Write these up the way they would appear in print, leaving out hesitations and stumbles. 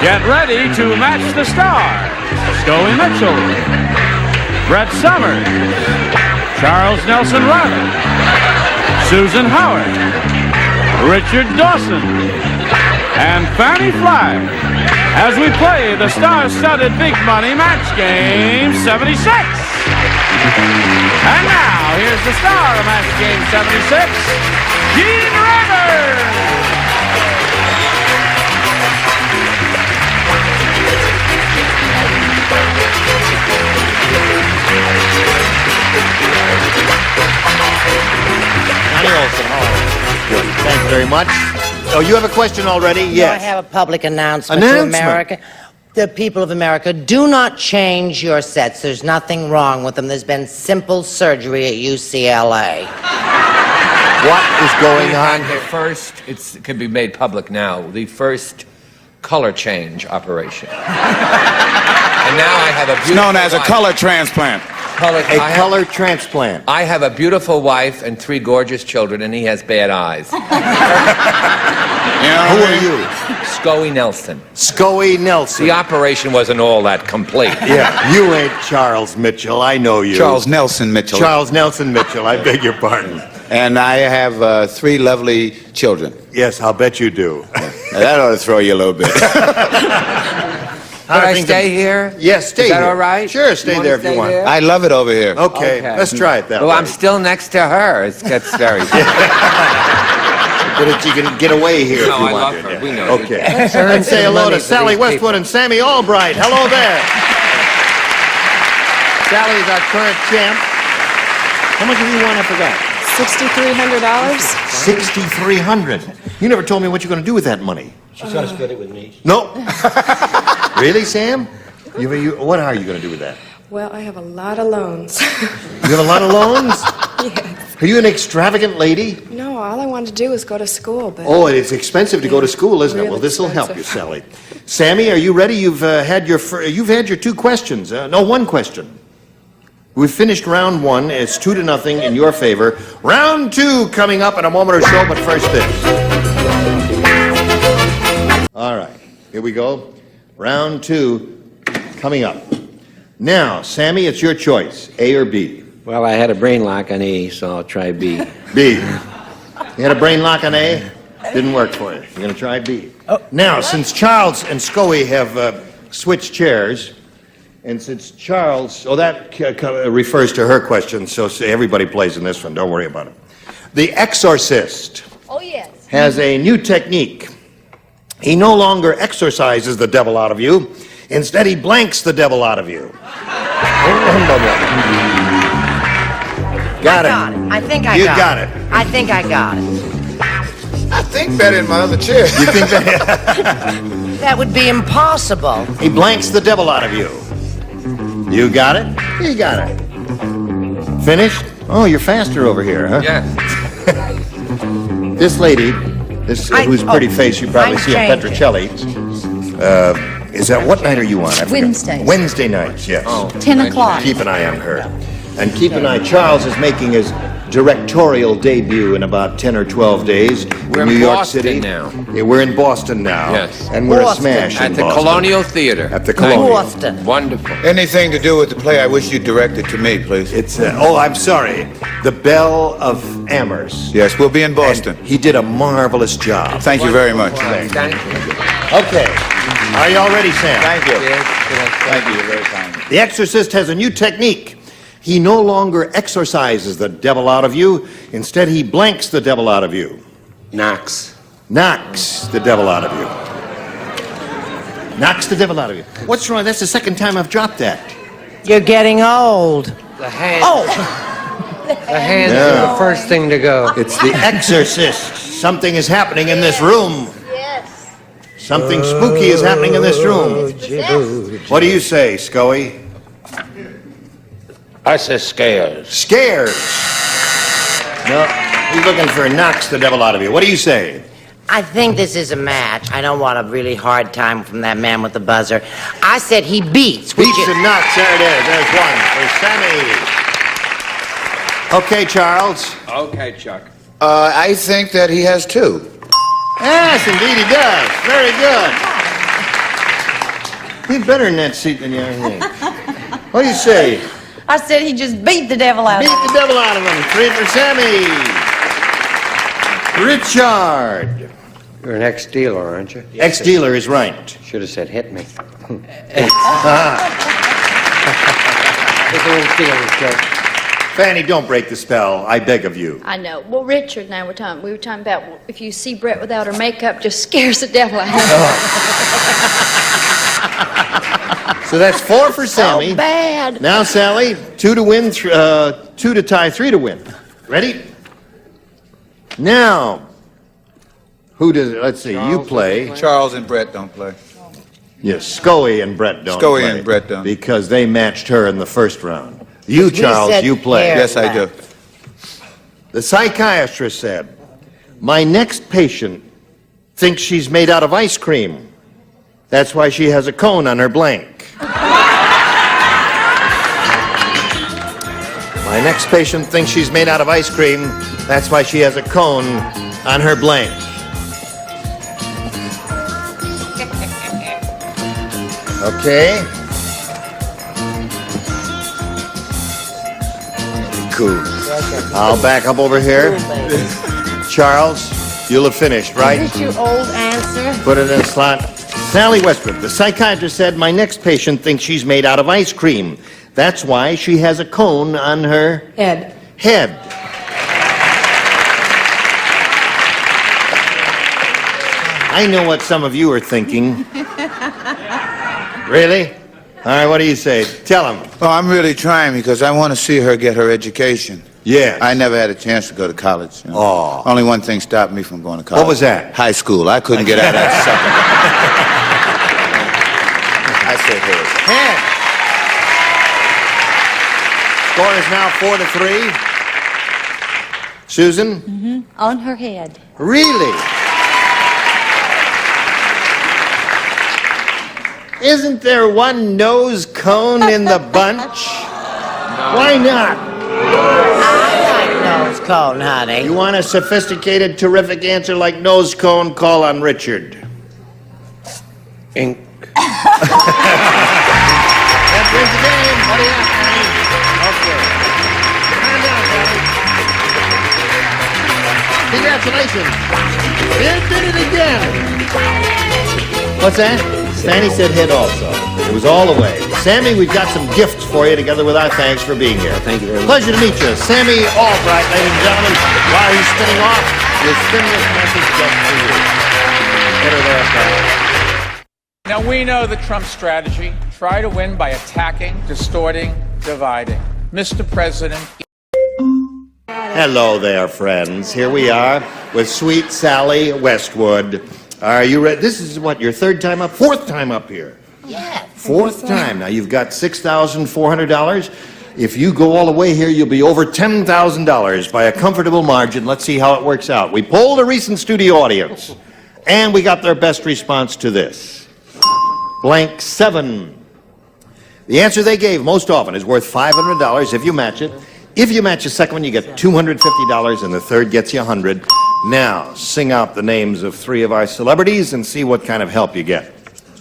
Get ready to match the stars. Scoey Mitchlll, Brett Summers, Charles Nelson Reilly, Susan Howard, Richard Dawson, and Fannie Flagg as we play the star-studded big money match game 76. And now, here's the star of match game 76, Gene Rivers. Good. Thank you very much. Oh, you have a question already? Yes. I have a public announcement to America. The people of America, do not change your sets. There's nothing wrong with them. There's been simple surgery at UCLA. What is going on? The first, it can be made public now, the first color change operation. And now I have a beautiful It's known as a wife. color transplant. Color transplant. I have a beautiful wife and 3 gorgeous children, and he has bad eyes. You know Who what I are mean? you? Scoey Nelson. Scoey Nelson. The operation wasn't all that complete. Yeah, you ain't Charles Mitchell. I know you. Charles Nelson Mitchell. Charles Nelson Mitchell. I beg your pardon. And I have 3 lovely children. Yes, I'll bet you do. Now, that ought to throw you a little bit. Can I stay here? Yes, stay Is that here. all right? Sure, stay there if you want. I love it over here. Okay, let's try it that Well, way. I'm still next to her. It gets very... But if you can get away here No, if you I want love to. her. Yeah. We know. Okay. Let's say hello to Sally Westwood and Sammy Albright. Hello there. Sally is our current champ. How much have you won? I forgot. $6,300. $6,300. You never told me what you're going to do with that money. She's going to split it with me. No. Really, Sam? What are you going to do with that? Well, I have a lot of loans. You have a lot of loans? Yes. Are you an extravagant lady? No, all I wanted to do was go to school, but... Oh, it's expensive to go to school, isn't it? Really Well, this will help you, expensive. Sally. Sammy, are you ready? You've had your 2 questions. No, 1 question. We've finished round 1. It's 2-0 in your favor. Round 2 coming up in a moment or so, but first this. All right, here we go. Round 2 coming up. Now, Sammy, it's your choice, A or B. Well, I had a brain lock on A, so I'll try B. B. You had a brain lock on A? Didn't work for you. You're going to try B. Now, since Charles and Scoey have switched chairs, and since Charles... Oh, that refers to her question, so everybody plays in this one. Don't worry about it. The Exorcist has a new technique. He no longer exorcises the devil out of you. Instead, he blanks the devil out of you. Got it. I think I You got got it. it. I think I got it. I think better in my other chair. You think that... That would be impossible. He blanks the devil out of you. You got it? You got it. Finished? Oh, you're faster over here, huh? Yeah. This lady, whose pretty face you probably see at changing. Petrocelli, is that, what night are you on? I forgot. Wednesdays. Wednesday nights, yes. 10 o'clock. Keep an eye on her. And keep an eye, Charles is making his directorial debut in about 10 or 12 days We're in in New York Boston City. now. Yeah, we're in Boston now. Yes. And we're Boston. a smash At in the Boston. Colonial Theater. At the Thank you. Colonial. Boston. Wonderful. Anything to do with the play, I wish you'd direct it to me, please. It's, oh, I'm sorry. The Belle of Amherst. Yes, we'll be in Boston. He did a marvelous job. Thank you very much. Thank you. Okay. Are you all ready, Sam? Thank you. Yes, Thank you. You're very kind. The Exorcist has a new technique. He no longer exorcises the devil out of you. Instead, he blanks the devil out of you. Knox. Knocks the devil out of you. Knocks the devil out of you. What's wrong? That's the second time I've dropped that. You're getting old. The hand. Oh, The hands Yeah. are the first thing to go. It's the Exorcist. Something is happening in this room. Yes. Something spooky is happening in this room. What do you say, Scoey? I say scares. Scared. No, he's looking for knocks the devil out of you. What do you say? I think this is a match. I don't want a really hard time from that man with the buzzer. I said he beats. which Beats is- and knocks. There it is. There's one for Sammy. Okay, Charles. Okay, Chuck. I think that he has 2. Yes, indeed he does. Very good. He's better in that seat than you think. What do you say? I said he just beat the devil out Beat of him. the devil out of him. 3 for Sammy. Richard. You're an ex-dealer, aren't you? Ex-dealer is right. Should have said hit me. It's a little dealer's joke. Fannie, don't break the spell. I beg of you. I know. Well, Richard and I were talking. We were talking about if you see Brett without her makeup, just scares the devil out of her. So that's 4 for Sammy. So bad. Now, Sally, 2 to win, 2 to tie, 3 to win. Ready? Now, who does it? Let's see. You play. Charles and Brett don't play. Yes, Scoey and Brett don't Scoey play. and Brett don't. Because they matched her in the first round. You, Charles, said you play. hair. Yes, I do. The psychiatrist said, my next patient thinks she's made out of ice cream. That's why she has a cone on her blank. My next patient thinks she's made out of ice cream. That's why she has a cone on her blank. Okay. Cool. I'll back up over here. Charles, you'll have finished, right? Is this your old answer? Put it in a slot. Sally Westbrook, the psychiatrist said, my next patient thinks she's made out of ice cream. That's why she has a cone on her Ed. head. I know what some of you are thinking. Really? All right, what do you say? Tell them. Well, I'm really trying because I want to see her get her education. Yeah. I never had a chance to go to college. Oh. Only one thing stopped me from going to college. What was that? High school. I couldn't get out of that sucker. I said Score is now 4-3. Susan? On her head. Really? Isn't there one nose cone in the bunch? Why not? I like nose cone, honey. You want a sophisticated, terrific answer like nose cone? Call on Richard. Ink. That wins the game. What do you have, Fannie? Okay. Congratulations. You did it again. What's that? Fannie said hit also. It was all the way. Sammy, we've got some gifts for you together with our thanks for being here. Thank you very much. Pleasure to meet you. Sammy Albright, ladies and gentlemen. While he's spinning off, we'll spin this message just for you. Get her there, pal. Now, we know the Trump strategy. Try to win by attacking, distorting, dividing. Mr. President. Hello there, friends. Here we are with sweet Sally Westwood. Are you ready? This is what, your third time up? Fourth time up here. Yeah. Fourth time. Now, you've got $6,400. If you go all the way here, you'll be over $10,000 by a comfortable margin. Let's see how it works out. We polled a recent studio audience, and we got their best response to this. Blank 7. The answer they gave most often is worth $500 if you match it. If you match the second one, you get $250, and the third gets you $100. Now, sing out the names of 3 of our celebrities and see what kind of help you get.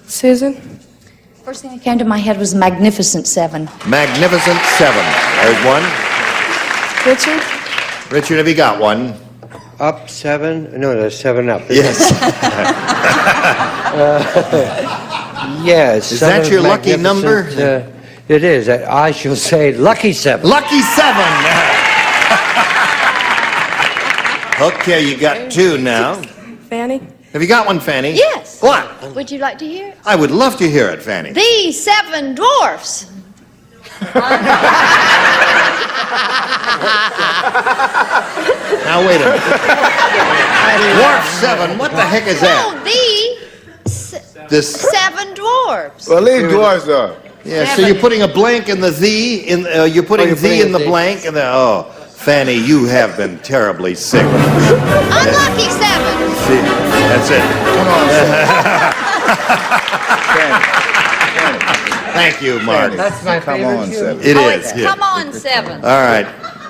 Susan? First thing that came to my head was Magnificent Seven. Magnificent 7. There's one. Richard? Richard, have you got one? Up 7? No, there's 7 up. Yes. Yes. Is that your lucky number? It is. I shall say lucky 7. Lucky 7. Okay, you got 2 now. Fannie? Have you got one, Fannie? Yes. What? Would you like to hear it? I would love to hear it, Fannie. The 7 dwarfs. Now, wait a minute. Dwarf 7, what the heck is that? No, This. 7 dwarfs. Well, leave dwarfs off. Yeah, so you're putting a blank in the "the" in. You're putting you're "the" putting in the the- blank, and the. Oh, Fannie, you have been terribly sick. Unlucky 7. See, that's it. Come on, Fannie. Thank you, Mark. That's my Come favorite on, tune. Seven. It Oh, is. it's Yeah. come on 7. All right.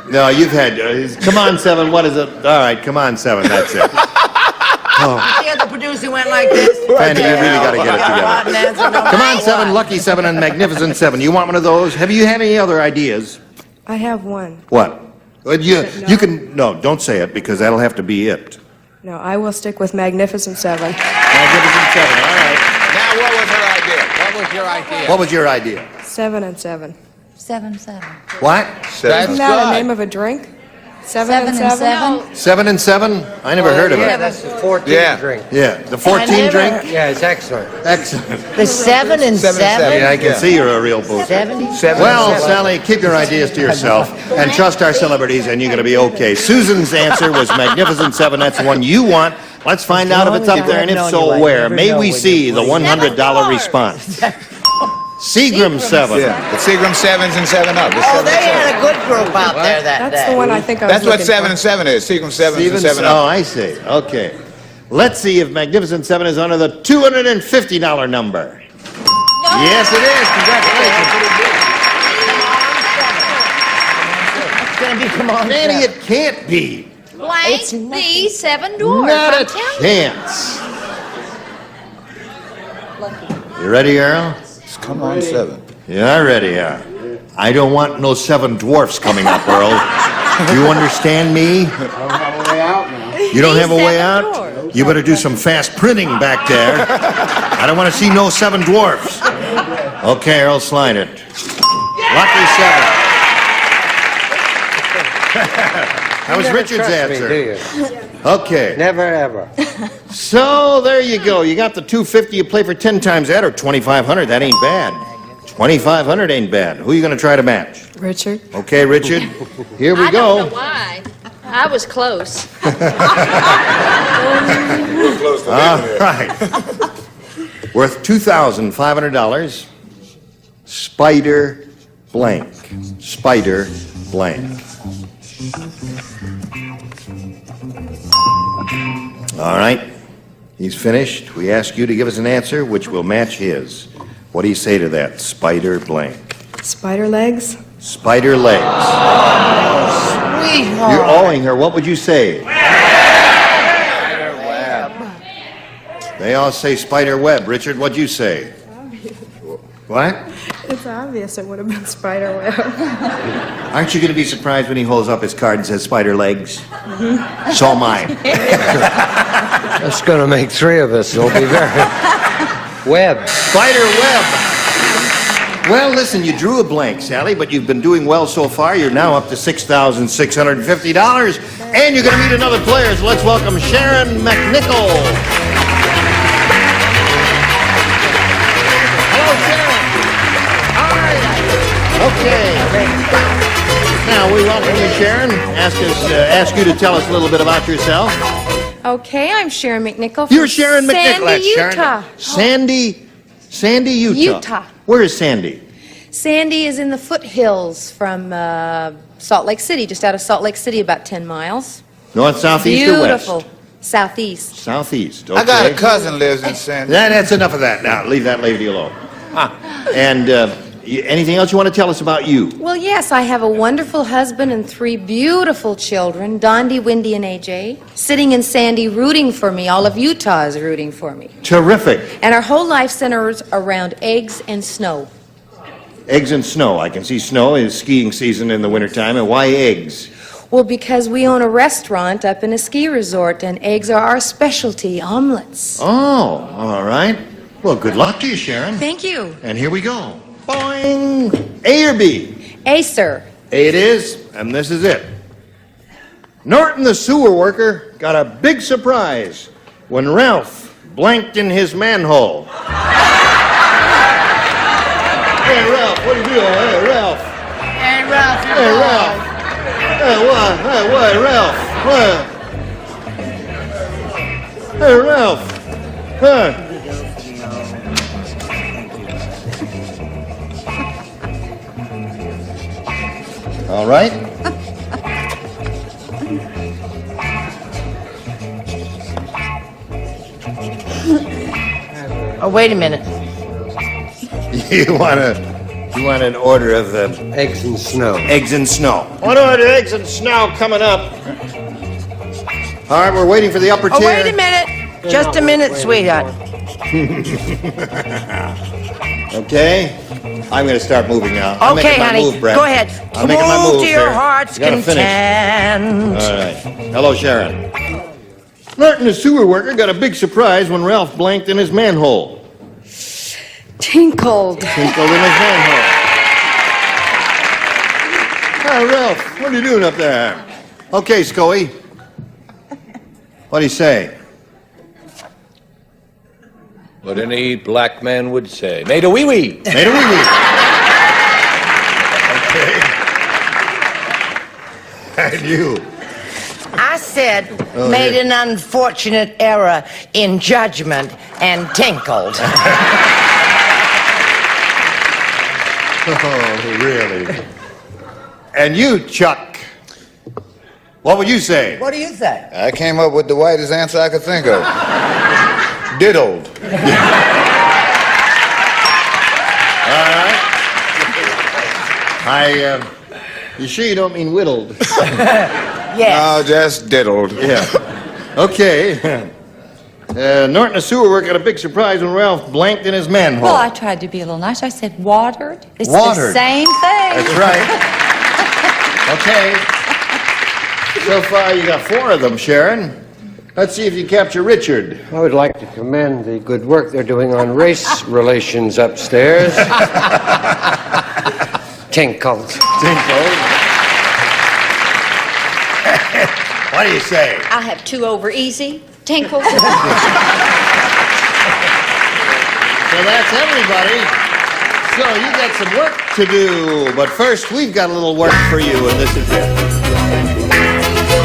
No, you've had. Come on, 7. What is it? All right, come on, 7. That's it. See how the producer went like this? Fannie, you really got to get it together. Answer no Come on, matter 7, what. Lucky 7, and Magnificent 7. You want one of those? Have you had any other ideas? I have one. What? You can, no, don't say it, because that'll have to be it. No, I will stick with Magnificent 7. Magnificent 7, all right. Now, what was her idea? What was your idea? What was your idea? 7 and 7. 7, 7. What? That's Isn't that good. the name of a drink? 7 and 7 and 7? 7. 7 and 7? I never heard of Yeah, it. that's the 14 Yeah. drink. Yeah, the 14 drink? Yeah, it's excellent. Excellent. The 7 and 7? Yeah, I can see you're a real booster. 70? Well, Sally, keep your ideas to yourself and trust our celebrities, and you're going to be okay. Susan's answer was Magnificent 7. That's the one you want. Let's find out if it's up there, and if so, where. May we see the $100 response? Seagram 7. Yeah, the Seagram 7s and 7 Up. It's Oh, 7 they and 7. had a good group out there that That's day. the one I think I was That's what looking 7 for. and 7 is. Seagram 7s and Stevens? 7 Oh, Up. I see. Okay. Let's see if Magnificent 7 is under the $250 number. Yes, it is. Congratulations. It's going to be, come on, Fannie, Jeff. it can't be. Blank the 7 dwarfs. Not I'm a telling you. chance. You ready, Earl? Come on, 7. Yeah, ready, yeah. I don't want no 7 dwarfs coming up, Earl. Do you understand me? You don't have a way out? You better do some fast printing back there. I don't want to see no 7 dwarfs. Okay, Earl, slide it. Lucky 7. That was Never Richard's trust me, answer. do you? Okay. Never ever. So there you go. You got the $250. You play for 10 times that, or $2,500. That ain't bad. $2,500 ain't bad. Who are you going to try to match? Richard? Okay, Richard. Here we I don't know go. why. I was close. All right. Worth $2,500. Spider blank. Spider blank. All right. He's finished. We ask you to give us an answer which will match his. What do you say to that? Spider blank. Spider legs? Spider legs. Sweetheart. You're owing her. What would you say? They all say spider web. Richard, what'd you say? What? It's obvious it would have been spider web. Aren't you going to be surprised when he holds up his card and says spider legs? So am I. That's going to make 3 of us. It'll be very... Web. Spider web. Well, listen, you drew a blank, Sally, but you've been doing well so far. You're now up to $6,650, and you're going to meet another player. So let's welcome Sharon Mitchlll. Hello, Sharon. All right. Okay. Now we welcome you, Sharon. Ask you to tell us a little bit about yourself. Okay, I'm Sharon Mitchlll from You're Sharon Mitchlll. Sandy, Sharon. Utah. Sandy, Utah. Utah. Where is Sandy? Sandy is in the foothills from Salt Lake City, just out of Salt Lake City, about 10 miles. North, south, east, or west? Beautiful. Southeast. Southeast. Okay. I got a cousin lives in San Diego. That's enough of that now. Leave that lady alone. And anything else you want to tell us about you? Well, yes, I have a wonderful husband and 3 beautiful children, Dondi, Wendy, and AJ, sitting in Sandy rooting for me. All of Utah is rooting for me. Terrific. And our whole life centers around eggs and snow. Eggs and snow. I can see snow is skiing season in the wintertime. And why eggs? Well, because we own a restaurant up in a ski resort, and eggs are our specialty, omelets. Oh, all right. Well, good luck to you, Sharon. Thank you. And here we go. Boing. A or B? A, sir. A it is, and this is it. Norton the sewer worker got a big surprise when Ralph blanked in his manhole. Hey, Ralph, what are you doing? Hey, Ralph. Hey, Ralph. Hey, Ralph. Hey, what? Hey, what, Ralph? What? Hey, Ralph. Huh? All right. Oh, wait a minute. You want an order of Eggs and snow. eggs and snow. One order eggs and snow coming up. All right, we're waiting for the upper tier. Oh, wait a minute. Just a minute, sweetheart. Okay? I'm going to start moving now. I'm Okay, making my honey, move, Brett. go ahead. I'm making my move to your here. heart's You gotta finish. content. All right. Hello, Sharon. Norton, the sewer worker, got a big surprise when Ralph blanked in his manhole. Tinkled. Tinkled in his manhole. Hi, Ralph. What are you doing up there? Okay, Scoey. What do you say? What any black man would say. Made a wee-wee. Made a wee-wee. Okay. And you? I said, made an unfortunate error in judgment and tinkled. Oh, really? And you, Chuck? What would you say? What do you say? I came up with the whitest answer I could think of. Diddled. All right. You sure you don't mean whittled? Yes. No, just diddled. Yeah. Okay. Norton, the sewer worker, got a big surprise when Ralph blanked in his manhole. Well, I tried to be a little nice. I said watered. It's the Watered. same thing. That's right. Okay. So far, you got 4 of them, Sharon. Let's see if you capture Richard. I would like to commend the good work they're doing on race relations upstairs. Tinkled. Tinkled. What do you say? I have 2 over easy. Tinkled. So that's everybody. So you got some work to do. But first, we've got a little work for you, and this is it.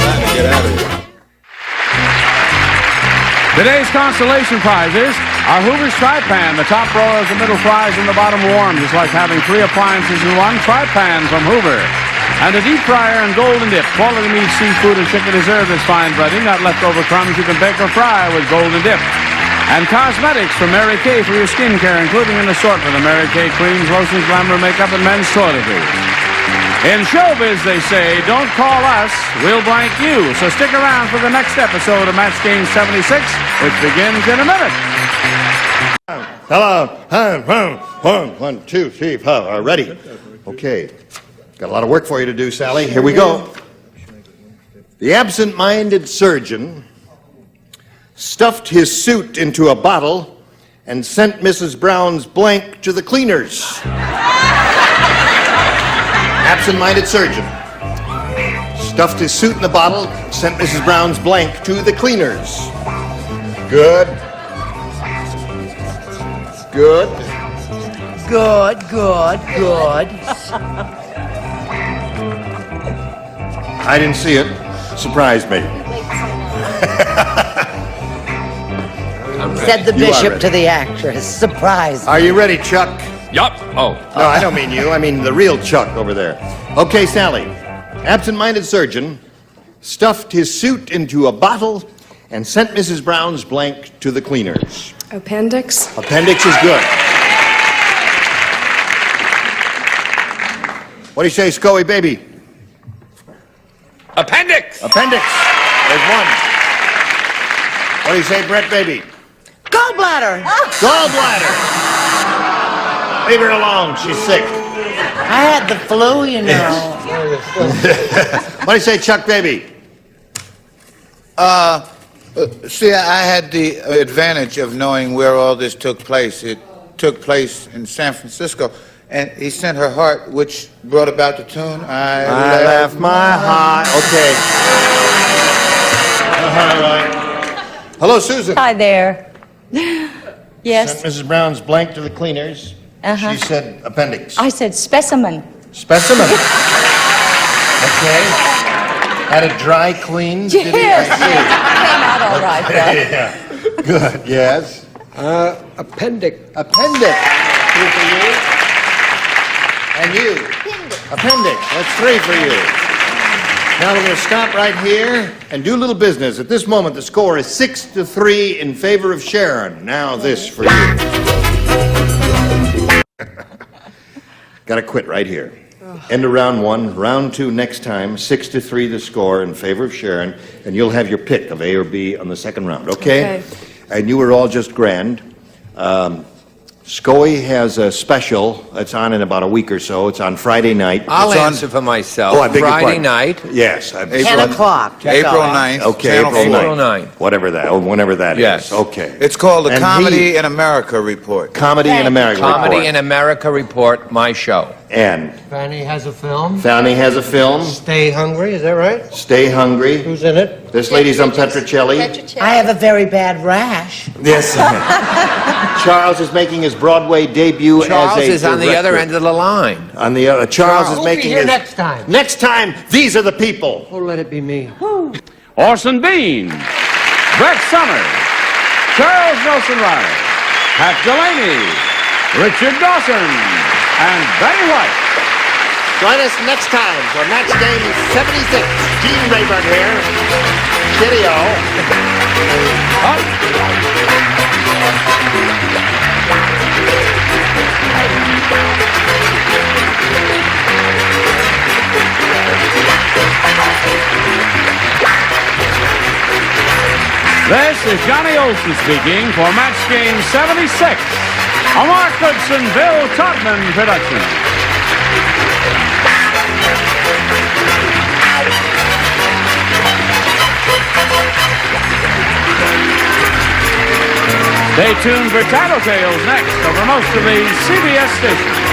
Time to get out of here. Today's consolation prizes are Hoover's Tri-Pan. The top row is the middle fries and the bottom warm, just like having 3 appliances in one. Tri-Pan from Hoover. And a deep fryer and golden dip. Quality meat, seafood, and chicken deserve this fine breading. Not leftover crumbs you can bake or fry with golden dip. And cosmetics from Mary Kay for your skincare, including an assortment of Mary Kay creams, lotions, glamour, makeup, and men's toiletries. In showbiz, they say, don't call us, we'll blank you. So stick around for the next episode of Match Game 76, which begins in a minute. Hello. 1, 2, 3, 4. Ready? Okay. Got a lot of work for you to do, Sally. Here we go. The absent-minded surgeon stuffed his suit into a bottle and sent Mrs. Brown's blank to the cleaners. Absent-minded surgeon stuffed his suit in a bottle, sent Mrs. Brown's blank to the cleaners. Good. Good. Good, good, good. I didn't see it. Surprised me. Said the You are bishop ready. to the actress. Surprise. Are you ready, Chuck? Yup. Oh. No, I don't mean you. I mean the real Chuck over there. Okay, Sally. Absent-minded surgeon stuffed his suit into a bottle and sent Mrs. Brown's blank to the cleaners. Appendix. Appendix is good. What do you say, Scoey, baby? Appendix. Appendix. There's 1. What do you say, Brett, baby? Gallbladder. Gallbladder. Leave her alone. She's sick. I had the flu, you know. What do you say, Chuck, baby? See, I had the advantage of knowing where all this took place. It took place in San Francisco, and he sent her heart, which brought about the tune, I left my heart. Okay. All right. Hello, Susan. Hi there. Yes. Sent Mrs. Brown's blank to the cleaners. Uh-huh. She said appendix. I said specimen. Specimen. Okay. Had it dry cleaned? Did he? Yes. I see. Came out all right, though. Yeah. Good. Yes. Appendix. Appendix. 2 for you. And you. Appendix. That's 3 for you. Now we're going to stop right here and do a little business. At this moment, the score is 6-3 in favor of Sharon. Now this for you. Got to quit right here. End of round one. Round two next time, 6-3 the score in favor of Sharon, and you'll have your pick of A or B on the second round, okay? And you were all just grand. Scoey has a special that's on in about a week or so. It's on Friday night. I'll It's on- answer for myself. Oh, I beg your Friday pardon. night. Yes. 10 o'clock. April 9th. Okay, Channel April 4. 9th. Whatever that, or whenever that is. Yes. Okay. It's called the And Comedy in America Report. Comedy in America Comedy report. in America report, my show. And Fannie has a film. Fannie has a film, Stay Hungry, is that right? Stay Hungry. Who's in it? This lady's on Petrocelli. I have a very bad rash. Yes. Charles is making his Broadway debut Charles as a is on the other director. end of the line. On the other, Charles is Who'll making be here his... next time? Next time, these are the people. Oh, let it be me. Orson Bean, Brett Summers, Charles Nelson Reilly, Pat Delaney, Richard Dawson, and Betty White. Join us next time for Match Game 76. Gene Rayburn here. Cheerio. Up. This is Johnny Olson speaking for Match Game 76, a Mark Goodson, Bill Todman production. Stay tuned for Tattletales next over most of the CBS stations.